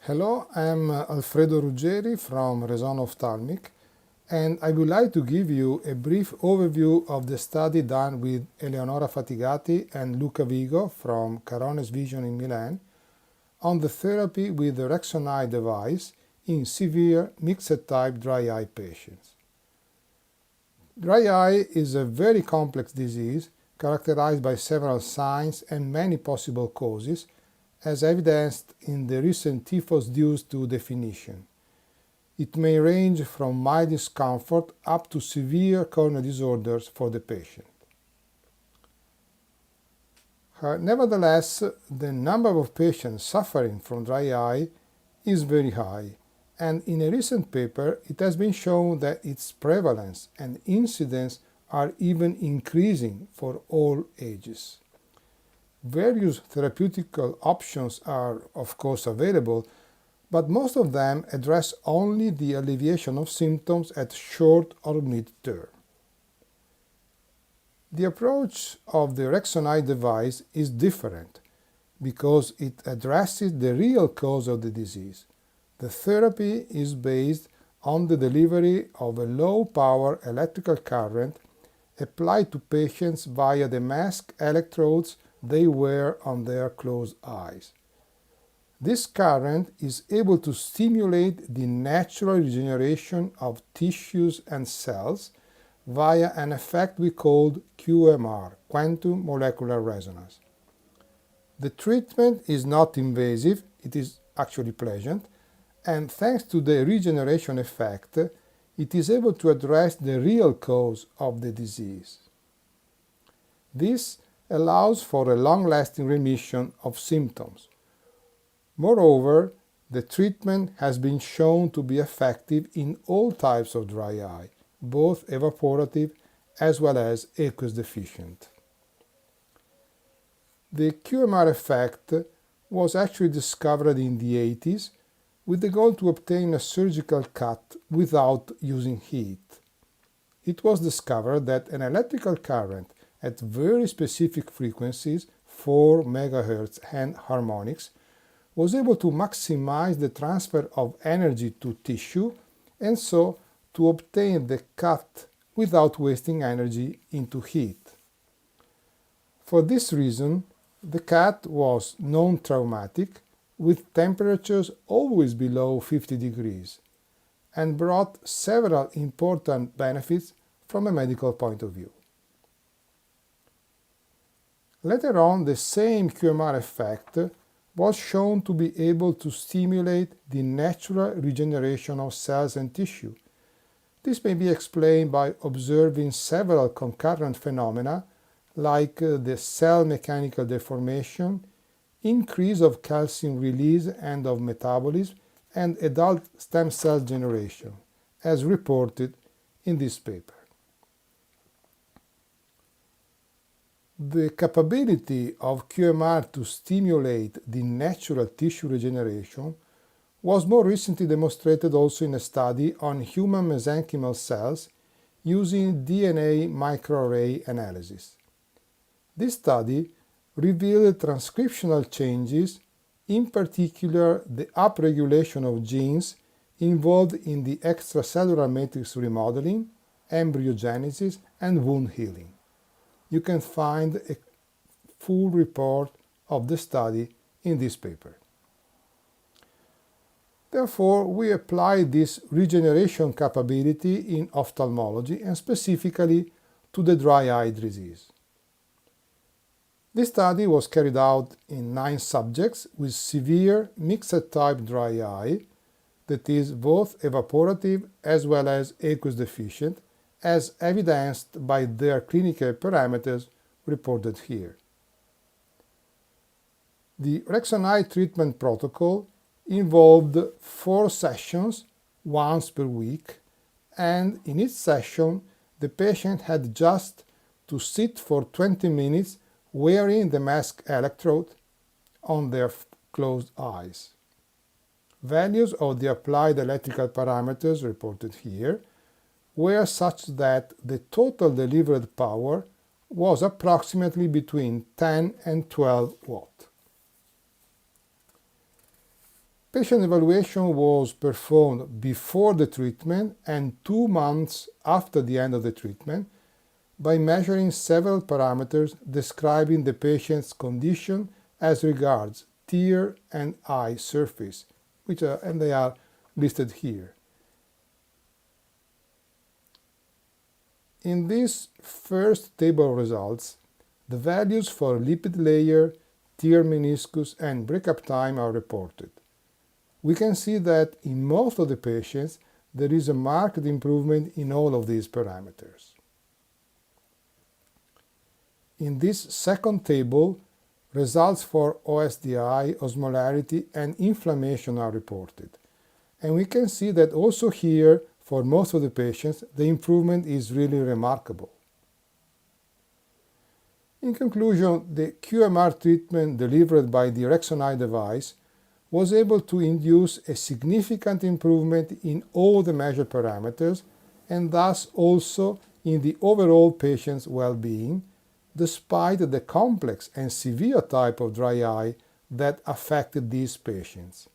Hello, I'm Alfredo Ruggeri from Resono Ophthalmic, and I would like to give you a brief overview of the study done with Eleonora Fatigati and Luca Vigo from Carones Vision in Milan on the therapy with the Rexon-Eye device in severe mixed-type dry eye patients. Dry eye is a very complex disease characterized by several signs and many possible causes, as evidenced in the recent TIFOS Deuce 2 definition. It may range from mild discomfort up to severe corneal disorders for the patient. Nevertheless, the number of patients suffering from dry eye is very high, and in a recent paper it has been shown that its prevalence and incidence are even increasing for all ages. Various therapeutic options are, of course, available, but most of them address only the alleviation of symptoms at short or mid-term. The approach of the Rexon-Eye device is different because it addresses the real cause of the disease. The therapy is based on the delivery of a low-power electrical current applied to patients via the mask electrodes they wear on their closed eyes. This current is able to stimulate the natural regeneration of tissues and cells via an effect we called QMR, quantum molecular resonance. The treatment is not invasive, it is actually pleasant, and thanks to the regeneration effect, it is able to address the real cause of the disease. This allows for a long-lasting remission of symptoms. Moreover, the treatment has been shown to be effective in all types of dry eye, both evaporative as well as aqueous deficient. The QMR effect was actually discovered in the 80s with the goal to obtain a surgical cut without using heat. It was discovered that an electrical current at very specific frequencies, 4 MHz and harmonics, was able to maximize the transfer of energy to tissue and so to obtain the cut without wasting energy into heat. For this reason, the cut was non-traumatic, with temperatures always below 50 degrees, and brought several important benefits from a medical point of view. Later on, the same QMR effect was shown to be able to stimulate the natural regeneration of cells and tissue. This may be explained by observing several concurrent phenomena like the cell mechanical deformation, increase of calcium release and of metabolism, and adult stem cell generation, as reported in this paper. The capability of QMR to stimulate the natural tissue regeneration was more recently demonstrated also in a study on human mesenchymal cells using DNA microarray analysis. This study revealed transcriptional changes, in particular the upregulation of genes involved in the extracellular matrix remodeling, embryogenesis, and wound healing. You can find a full report of the study in this paper. Therefore, we apply this regeneration capability in ophthalmology and specifically to the dry eye disease. This study was carried out in 9 subjects with severe mixed-type dry eye, that is both evaporative as well as aqueous deficient, as evidenced by their clinical parameters reported here. The Rexon-Eye treatment protocol involved 4 sessions, once per week, and in each session the patient had just to sit for 20 minutes wearing the mask electrode on their closed eyes. Values of the applied electrical parameters reported here were such that the total delivered power was approximately between 10 and 12 watt. Patient evaluation was performed before the treatment and 2 months after the end of the treatment by measuring several parameters describing the patient's condition as regards tear and eye surface, and they are listed here. In this first table of results, the values for lipid layer, tear meniscus, and breakup time are reported. We can see that in most of the patients there is a marked improvement in all of these parameters. In this second table, results for OSDI, osmolarity, and inflammation are reported. And we can see that also here, for most of the patients, the improvement is really remarkable. In conclusion, the QMR treatment delivered by the Rexon-Eye device was able to induce a significant improvement in all the measured parameters and thus also in the overall patient's well-being, despite the complex and severe type of dry eye that affected these patients.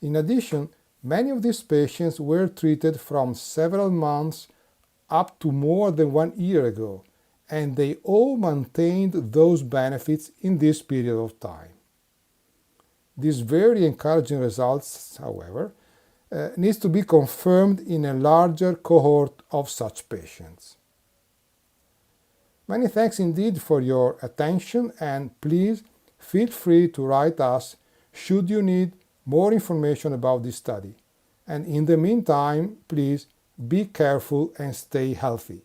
In addition, many of these patients were treated from several months up to more than 1 year ago, and they all maintained those benefits in this period of time. These very encouraging results, however, needs to be confirmed in a larger cohort of such patients. Many thanks indeed for your attention, and please feel free to write us should you need more information about this study. And in the meantime, please be careful and stay healthy.